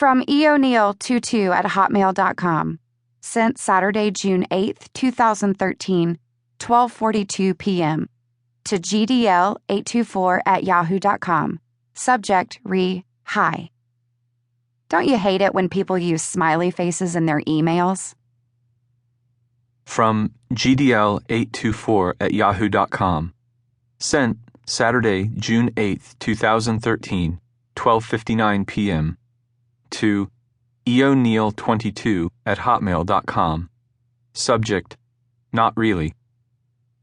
From eoneil22@hotmail.com. Sent Saturday, June 8th, 2013, 12:42 p.m. To gdl824@yahoo.com. Subject, hi. Don't you hate it when people use smiley faces in their emails? From gdl824@yahoo.com. Sent Saturday, June 8th, 2013, 12:59 p.m. To eoneil22@hotmail.com. Subject, not really.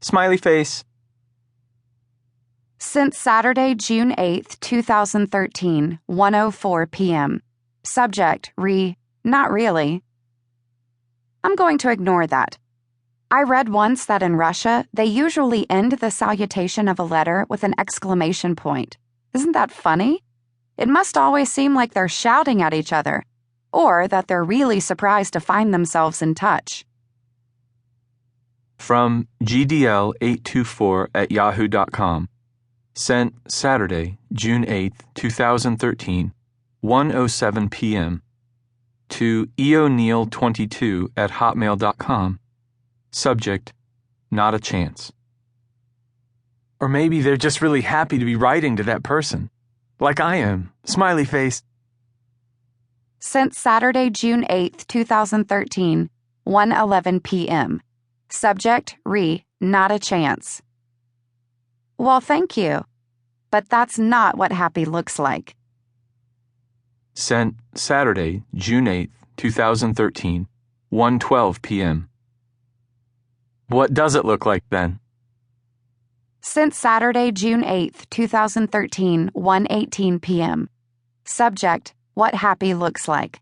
Smiley face. Since Saturday, June 8th, 2013, 1:04 p.m. Subject, not really. I'm going to ignore that. I read once that in Russia, they usually end the salutation of a letter with an exclamation point. Isn't that funny? It must always seem like they're shouting at each other, or that they're really surprised to find themselves in touch. From gdl824@yahoo.com. Sent Saturday, June 8th, 2013, 1:07 p.m. To eoneil22@hotmail.com. Subject, not a chance. Or maybe they're just really happy to be writing to that person. Like I am. Smiley face. Sent Saturday, June 8th, 2013, 1:11 p.m. Subject, not a chance. Well, thank you. But that's not what happy looks like. Sent Saturday, June 8th, 2013, 1:12 p.m. What does it look like then? Since Saturday, June 8th, 2013, 1:18 p.m. Subject, what happy looks like.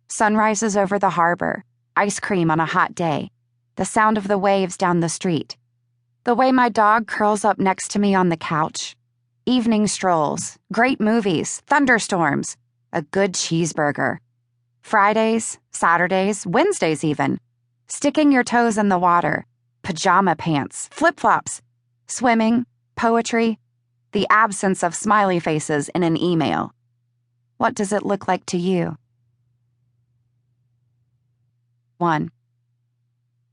Sunrises over the harbor, ice cream on a hot day, the sound of the waves down the street, the way my dog curls up next to me on the couch, evening strolls, great movies, thunderstorms, a good cheeseburger, Fridays, Saturdays, Wednesdays even, sticking your toes in the water, pajama pants, flip-flops, swimming, poetry, the absence of smiley faces in an email. What does it look like to you? 1.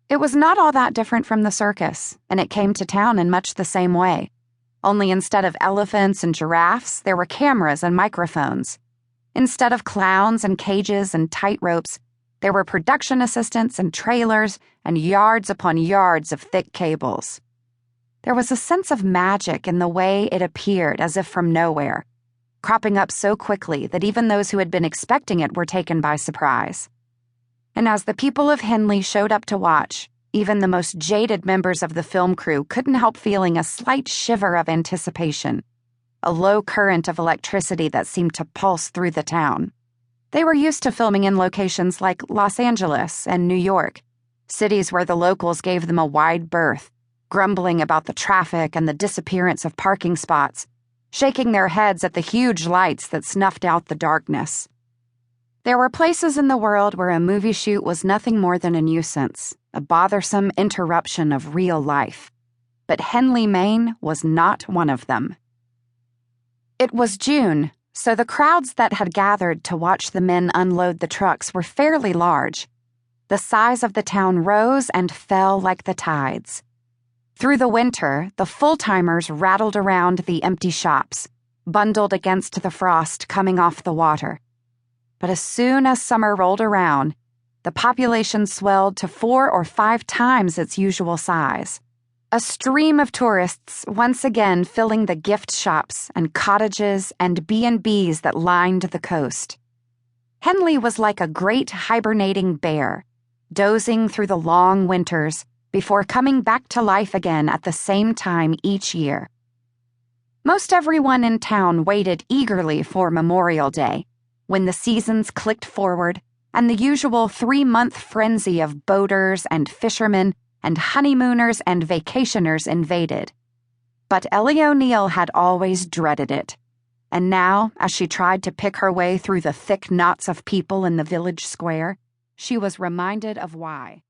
It was not all that different from the circus, and it came to town in much the same way. Only instead of elephants and giraffes, there were cameras and microphones. Instead of clowns and cages and tight ropes, there were production assistants and trailers and yards upon yards of thick cables. There was a sense of magic in the way it appeared as if from nowhere, cropping up so quickly that even those who had been expecting it were taken by surprise. And as the people of Henley showed up to watch, even the most jaded members of the film crew couldn't help feeling a slight shiver of anticipation, a low current of electricity that seemed to pulse through the town. They were used to filming in locations like Los Angeles and New York, cities where the locals gave them a wide berth, grumbling about the traffic and the disappearance of parking spots, shaking their heads at the huge lights that snuffed out the darkness. There were places in the world where a movie shoot was nothing more than a nuisance, a bothersome interruption of real life. But Henley, Maine was not one of them. It was June, so the crowds that had gathered to watch the men unload the trucks were fairly large. The size of the town rose and fell like the tides. Through the winter, the full-timers rattled around the empty shops, bundled against the frost coming off the water. But as soon as summer rolled around, the population swelled to 4 or 5 times its usual size. A stream of tourists once again filling the gift shops and cottages and B&Bs that lined the coast. Henley was like a great hibernating bear, dozing through the long winters before coming back to life again at the same time each year. Most everyone in town waited eagerly for Memorial Day, when the seasons clicked forward and the usual 3-month frenzy of boaters and fishermen and honeymooners and vacationers invaded. But Ellie O'Neill had always dreaded it, and now, as she tried to pick her way through the thick knots of people in the village square, she was reminded of why.